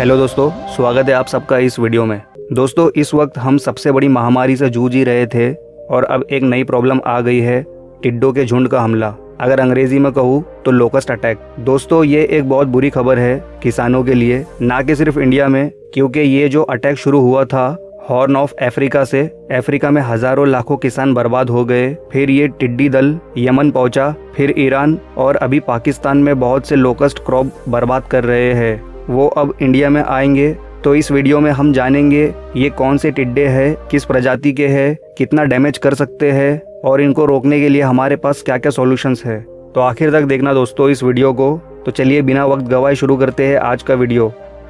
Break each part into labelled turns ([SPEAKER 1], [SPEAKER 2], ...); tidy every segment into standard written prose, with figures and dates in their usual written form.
[SPEAKER 1] Hello दोस्तों, स्वागत है आप सबका इस वीडियो में। दोस्तों, इस वक्त हम सबसे बड़ी महामारी से जूझ ही रहे थे और अब एक नई प्रॉब्लम आ गई है, टिड्डों के झुंड का हमला। अगर अंग्रेजी में कहूँ तो लोकस्ट अटैक। दोस्तों, ये एक बहुत बुरी खबर है किसानों के लिए, ना कि सिर्फ इंडिया में, क्योंकि ये जो अटैक शुरू हुआ था हॉर्न ऑफ अफ्रीका से, अफ्रीका में हजारों लाखों किसान बर्बाद हो गए। फिर ये टिड्डी दल यमन पहुंचा, फिर ईरान और अभी पाकिस्तान में बहुत से लोकस्ट क्रॉप बर्बाद कर रहे हैं। वो अब इंडिया में आएंगे। तो इस वीडियो में हम जानेंगे ये कौन से टिड्डे हैं, किस प्रजाति के हैं, कितना डैमेज कर सकते हैं और इनको रोकने के लिए हमारे पास क्या क्या सॉल्यूशंस है। तो आखिर तक देखना दोस्तों इस वीडियो को। तो चलिए बिना वक्त गवाए शुरू करते हैं आज का वीडियो।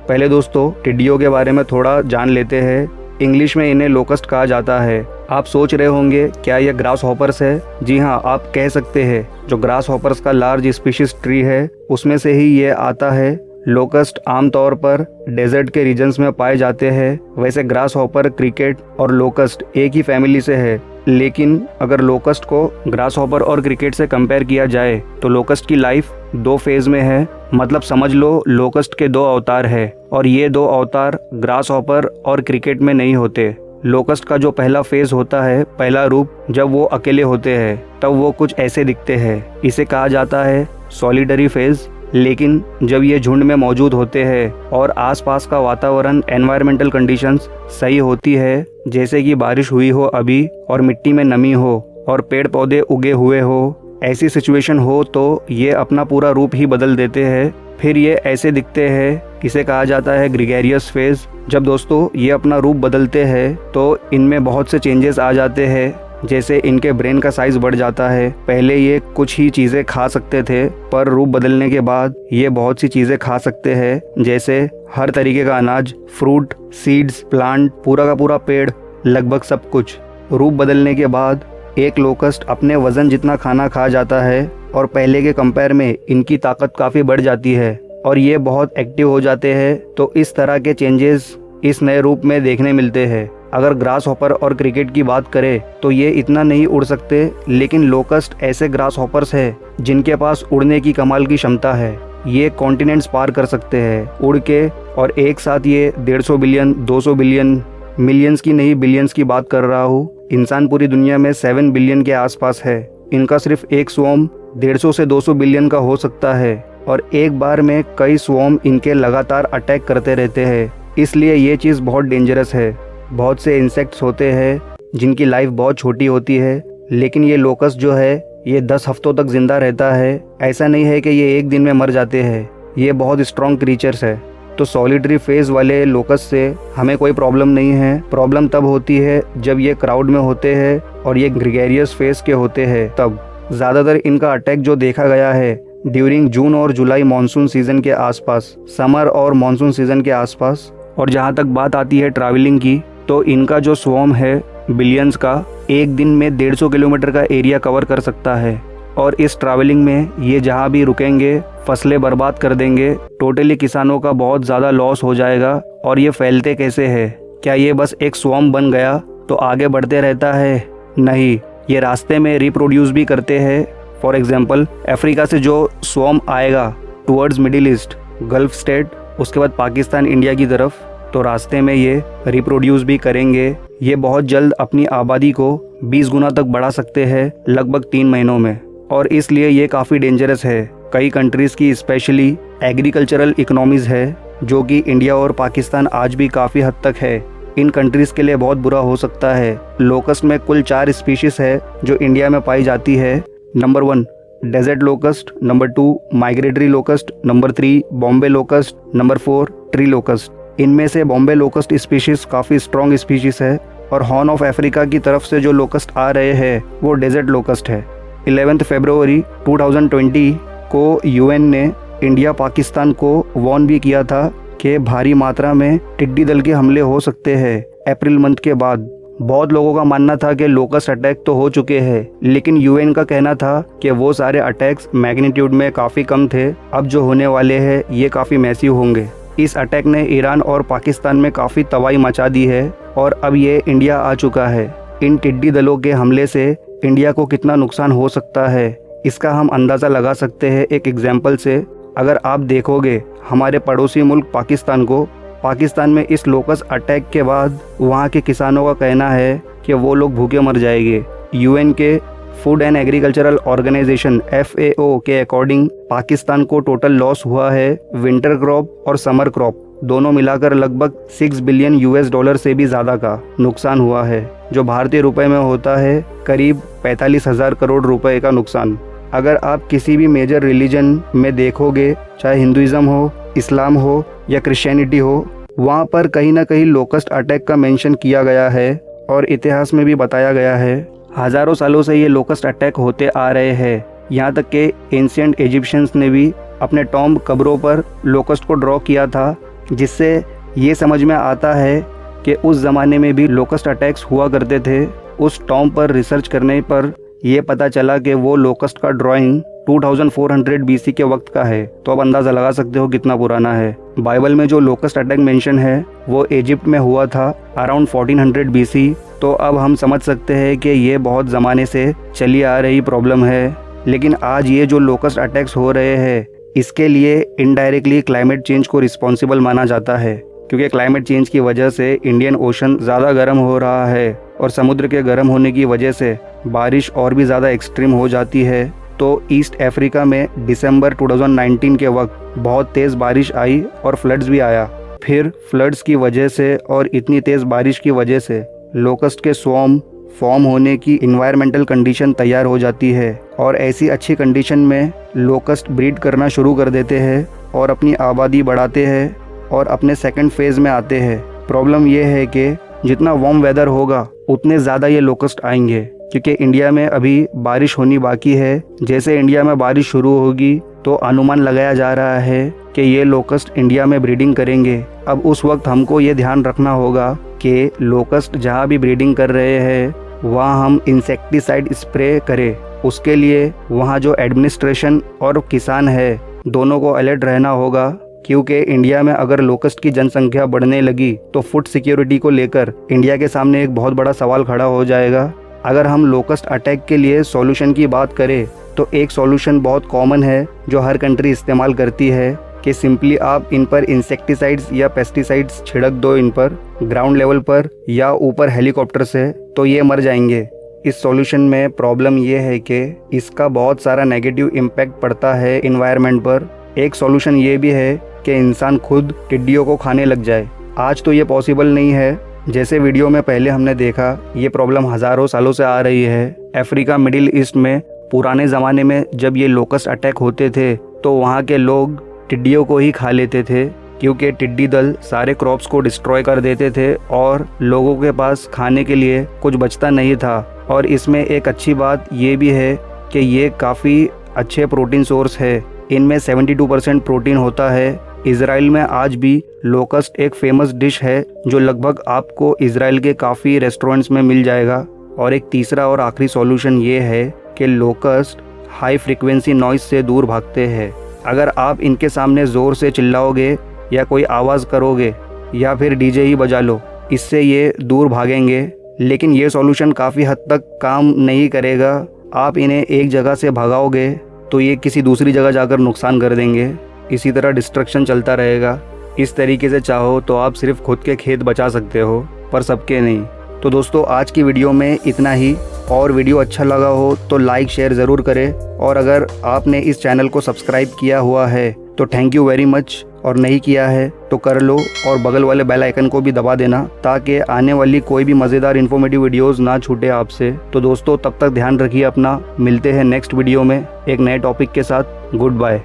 [SPEAKER 1] पहले दोस्तों टिड्डियों के बारे में थोड़ा जान लेते हैं। इंग्लिश में इन्हें लोकस्ट कहा जाता है। आप सोच रहे होंगे क्या यह ग्रास हॉपर्स है? जी हाँ, आप कह सकते हैं। जो ग्रास हॉपर्स का लार्ज स्पीशीज ट्री है उसमें से ही ये आता है। लोकस्ट आमतौर पर डेजर्ट के रीजन्स में पाए जाते हैं। वैसे ग्रास हॉपर, क्रिकेट और लोकस्ट एक ही फैमिली से है, लेकिन अगर लोकस्ट को ग्रास हॉपर और क्रिकेट से कंपेयर किया जाए तो लोकस्ट की लाइफ 2 फेज में है। मतलब समझ लो लोकस्ट के 2 अवतार है और ये 2 अवतार ग्रास हॉपर और क्रिकेट में नहीं होते। लोकस्ट का जो पहला फेज होता है, पहला रूप, जब वो अकेले होते हैं तब वो कुछ ऐसे दिखते हैं। इसे कहा जाता है सॉलिडरी फेज। लेकिन जब ये झुंड में मौजूद होते हैं और आसपास का वातावरण, एनवायरमेंटल कंडीशंस सही होती है, जैसे कि बारिश हुई हो अभी और मिट्टी में नमी हो और पेड़ पौधे उगे हुए हो, ऐसी सिचुएशन हो तो ये अपना पूरा रूप ही बदल देते हैं। फिर ये ऐसे दिखते हैं। इसे कहा जाता है ग्रेगेरियस फेज। जब दोस्तों ये अपना रूप बदलते हैं तो इनमें बहुत से चेंजेस आ जाते हैं, जैसे इनके ब्रेन का साइज बढ़ जाता है। पहले ये कुछ ही चीज़ें खा सकते थे, पर रूप बदलने के बाद ये बहुत सी चीज़ें खा सकते हैं, जैसे हर तरीके का अनाज, फ्रूट, सीड्स, प्लांट, पूरा का पूरा पेड़, लगभग सब कुछ। रूप बदलने के बाद एक लोकस्ट अपने वजन जितना खाना खा जाता है और पहले के कंपेयर में इनकी ताकत काफ़ी बढ़ जाती है और ये बहुत एक्टिव हो जाते हैं। तो इस तरह के चेंजेस इस नए रूप में देखने मिलते हैं। अगर ग्रास हॉपर और क्रिकेट की बात करें तो ये इतना नहीं उड़ सकते, लेकिन लोकस्ट ऐसे ग्रास हॉपर्स है जिनके पास उड़ने की कमाल की क्षमता है। ये कॉन्टिनेंट्स पार कर सकते हैं उड़ के, और एक साथ ये 150 बिलियन, 200 बिलियन, मिलियंस की नहीं बिलियंस की बात कर रहा हूँ। इंसान पूरी दुनिया में 7 बिलियन के आसपास है। इनका सिर्फ एक स्वॉर्म 150 से 200 बिलियन का हो सकता है और एक बार में कई स्वॉर्म इनके लगातार अटैक करते रहते हैं। इसलिए ये चीज़ बहुत डेंजरस है। बहुत से इंसेक्ट्स होते हैं जिनकी लाइफ बहुत छोटी होती है, लेकिन ये लोकस्ट जो है ये 10 हफ्तों तक जिंदा रहता है। ऐसा नहीं है कि ये एक दिन में मर जाते हैं। ये बहुत स्ट्रॉन्ग क्रीचर्स है। तो सॉलिडरी फेज वाले लोकस्ट से हमें कोई प्रॉब्लम नहीं है। प्रॉब्लम तब होती है जब ये क्राउड में होते हैं और ये ग्रेगेरियस फेज के होते हैं। तब ज़्यादातर इनका अटैक जो देखा गया है ड्यूरिंग जून और जुलाई मानसून सीजन के आसपास, समर और मानसून सीजन के आसपास। और जहाँ तक बात आती है ट्रैवलिंग की, तो इनका जो स्वॉर्म है बिलियंस का, एक दिन में 150 किलोमीटर का एरिया कवर कर सकता है। और इस ट्रैवलिंग में ये जहाँ भी रुकेंगे फसलें बर्बाद कर देंगे। टोटली किसानों का बहुत ज़्यादा लॉस हो जाएगा। और ये फैलते कैसे है? क्या ये बस एक स्वॉर्म बन गया तो आगे बढ़ते रहता है? नहीं, ये रास्ते में रिप्रोड्यूस भी करते हैं। फॉर एग्जाम्पल, अफ्रीका से जो स्वॉर्म आएगा towards middle east, gulf state, उसके बाद पाकिस्तान, इंडिया की तरफ, तो रास्ते में ये रिप्रोड्यूस भी करेंगे। ये बहुत जल्द अपनी आबादी को 20 गुना तक बढ़ा सकते हैं लगभग 3 महीनों में। और इसलिए ये काफ़ी डेंजरस है। कई कंट्रीज़ की स्पेशली एग्रीकल्चरल इकोनॉमीज़ है, जो कि इंडिया और पाकिस्तान आज भी काफ़ी हद तक है। इन कंट्रीज़ के लिए बहुत बुरा हो सकता है। लोकस्ट में कुल 4 स्पीशीज़ है जो इंडिया में पाई जाती है। Number 1 desert locust, number 2 migratory locust, number 3 Bombay locust, number 4 tree locust. इनमें से बॉम्बे लोकस्ट स्पीशीज़ काफ़ी स्ट्रॉन्ग स्पीशीज़ है और हॉर्न ऑफ अफ्रीका की तरफ से जो लोकस्ट आ रहे हैं वो डेजर्ट लोकस्ट है। 11 फरवरी 2020 को यूएन ने इंडिया पाकिस्तान को वार्न भी किया था कि भारी मात्रा में टिड्डी दल के हमले हो सकते हैं अप्रैल मंथ के बाद। बहुत लोगों का मानना था कि लोकस्ट अटैक तो हो चुके हैं, लेकिन यूएन का कहना था कि वो सारे अटैक्स मैग्नीट्यूड में काफ़ी कम थे। अब जो होने वाले हैं ये काफ़ी मैसिव होंगे। इस अटैक ने ईरान और पाकिस्तान में काफ़ी तबाही मचा दी है और अब ये इंडिया आ चुका है। इन टिड्डी दलों के हमले से इंडिया को कितना नुकसान हो सकता है इसका हम अंदाज़ा लगा सकते हैं एक एग्जाम्पल से। अगर आप देखोगे हमारे पड़ोसी मुल्क पाकिस्तान को, पाकिस्तान में इस लोकस्ट अटैक के बाद वहाँ के किसानों का कहना है कि वो लोग भूखे मर जाएंगे। यूएन के food and agricultural organisation FAO के अकॉर्डिंग पाकिस्तान को टोटल लॉस हुआ है विंटर क्रॉप और समर क्रॉप दोनों मिलाकर लगभग $6 बिलियन से भी ज़्यादा का नुकसान हुआ है, जो भारतीय रुपए में होता है करीब 45,000 करोड़ रुपए का नुकसान। अगर आप किसी भी मेजर रिलीजन में देखोगे, चाहे हिंदुइज्म हो, इस्लाम हो या क्रिश्चियनिटी हो, वहाँ पर कहीं ना कहीं लोकस्ट अटैक का मेंशन किया गया है और इतिहास में भी बताया गया है। हज़ारों सालों से ये लोकस्ट अटैक होते आ रहे हैं। यहाँ तक कि एंशिएंट इजिप्शियंस ने भी अपने टॉम्ब कब्रों पर लोकस्ट को ड्रॉ किया था, जिससे ये समझ में आता है कि उस ज़माने में भी लोकस्ट अटैक्स हुआ करते थे। उस टॉम्ब पर रिसर्च करने पर यह पता चला कि वो लोकस्ट का ड्राइंग 2400 BC के वक्त का है, तो अब अंदाज़ा लगा सकते हो कितना पुराना है। बाइबल में जो लोकस्ट अटैक मेंशन है वो इजिप्ट में हुआ था अराउंड 1400 BC, तो अब हम समझ सकते हैं कि ये बहुत ज़माने से चली आ रही प्रॉब्लम है। लेकिन आज ये जो लोकस्ट अटैक्स हो रहे हैं, इसके लिए इनडायरेक्टली क्लाइमेट चेंज को रिस्पॉन्सिबल माना जाता है, क्योंकि क्लाइमेट चेंज की वजह से इंडियन ओशन ज़्यादा गर्म हो रहा है और समुद्र के गर्म होने की वजह से बारिश और भी ज़्यादा एक्सट्रीम हो जाती है। तो ईस्ट अफ्रीका में दिसंबर 2019 के वक्त बहुत तेज़ बारिश आई और फ्लड्स भी आया। फिर फ्लड्स की वजह से और इतनी तेज़ बारिश की वजह से लोकस्ट के स्वॉर्म फॉर्म होने की इन्वायरमेंटल कंडीशन तैयार हो जाती है और ऐसी अच्छी कंडीशन में लोकस्ट ब्रीड करना शुरू कर देते हैं और अपनी आबादी बढ़ाते हैं और अपने सेकंड फेज़ में आते हैं। प्रॉब्लम यह है कि जितना वार्म वेदर होगा उतने ज़्यादा ये लोकस्ट आएंगे, क्योंकि इंडिया में अभी बारिश होनी बाकी है। जैसे इंडिया में बारिश शुरू होगी तो अनुमान लगाया जा रहा है कि ये लोकस्ट इंडिया में ब्रीडिंग करेंगे। अब उस वक्त हमको ये ध्यान रखना होगा कि लोकस्ट जहाँ भी ब्रीडिंग कर रहे हैं वहाँ हम इंसेक्टिसाइड स्प्रे करें। उसके लिए वहाँ जो एडमिनिस्ट्रेशन और किसान है दोनों को अलर्ट रहना होगा, क्योंकि इंडिया में अगर लोकस्ट की जनसंख्या बढ़ने लगी तो फूड सिक्योरिटी को लेकर इंडिया के सामने एक बहुत बड़ा सवाल खड़ा हो जाएगा। अगर हम लोकस्ट अटैक के लिए सॉल्यूशन की बात करें तो एक सॉल्यूशन बहुत कॉमन है जो हर कंट्री इस्तेमाल करती है कि सिंपली आप इन पर इंसेक्टिसाइड्स या पेस्टिसाइड्स छिड़क दो, इन पर ग्राउंड लेवल पर या ऊपर हेलीकॉप्टर से, तो ये मर जाएंगे। इस सॉल्यूशन में प्रॉब्लम ये है कि इसका बहुत सारा नेगेटिव इम्पैक्ट पड़ता है इन्वायरमेंट पर। एक सॉल्यूशन ये भी है कि इंसान खुद टिड्डियों को खाने लग जाए। आज तो ये पॉसिबल नहीं है, जैसे वीडियो में पहले हमने देखा ये प्रॉब्लम हज़ारों सालों से आ रही है। अफ्रीका, मिडिल ईस्ट में पुराने ज़माने में जब ये लोकस्ट अटैक होते थे तो वहाँ के लोग टिड्डियों को ही खा लेते थे, क्योंकि टिड्डी दल सारे क्रॉप्स को डिस्ट्रॉय कर देते थे और लोगों के पास खाने के लिए कुछ बचता नहीं था। और इसमें एक अच्छी बात ये भी है कि ये काफ़ी अच्छे प्रोटीन सोर्स है, इनमें 72% प्रोटीन होता है। इज़राइल में आज भी लोकस्ट एक फेमस डिश है जो लगभग आपको इज़राइल के काफ़ी रेस्टोरेंट्स में मिल जाएगा। और एक तीसरा और आखिरी सॉल्यूशन ये है कि लोकस्ट हाई फ्रीक्वेंसी नॉइज से दूर भागते हैं। अगर आप इनके सामने ज़ोर से चिल्लाओगे या कोई आवाज़ करोगे या फिर डीजे ही बजा लो, इससे ये दूर भागेंगे। लेकिन ये सॉल्यूशन काफ़ी हद तक काम नहीं करेगा। आप इन्हें एक जगह से भगाओगे तो ये किसी दूसरी जगह जाकर नुकसान कर देंगे। इसी तरह डिस्ट्रक्शन चलता रहेगा। इस तरीके से चाहो तो आप सिर्फ खुद के खेत बचा सकते हो, पर सबके नहीं। तो दोस्तों आज की वीडियो में इतना ही, और वीडियो अच्छा लगा हो तो लाइक शेयर ज़रूर करें। और अगर आपने इस चैनल को सब्सक्राइब किया हुआ है तो थैंक यू वेरी मच, और नहीं किया है तो कर लो और बगल वाले बेल आइकन को भी दबा देना ताकि आने वाली कोई भी मज़ेदार इन्फॉर्मेटिव वीडियोस ना छूटे आपसे। तो दोस्तों तब तक ध्यान रखिए अपना, मिलते हैं नेक्स्ट वीडियो में एक नए टॉपिक के साथ। Good bye.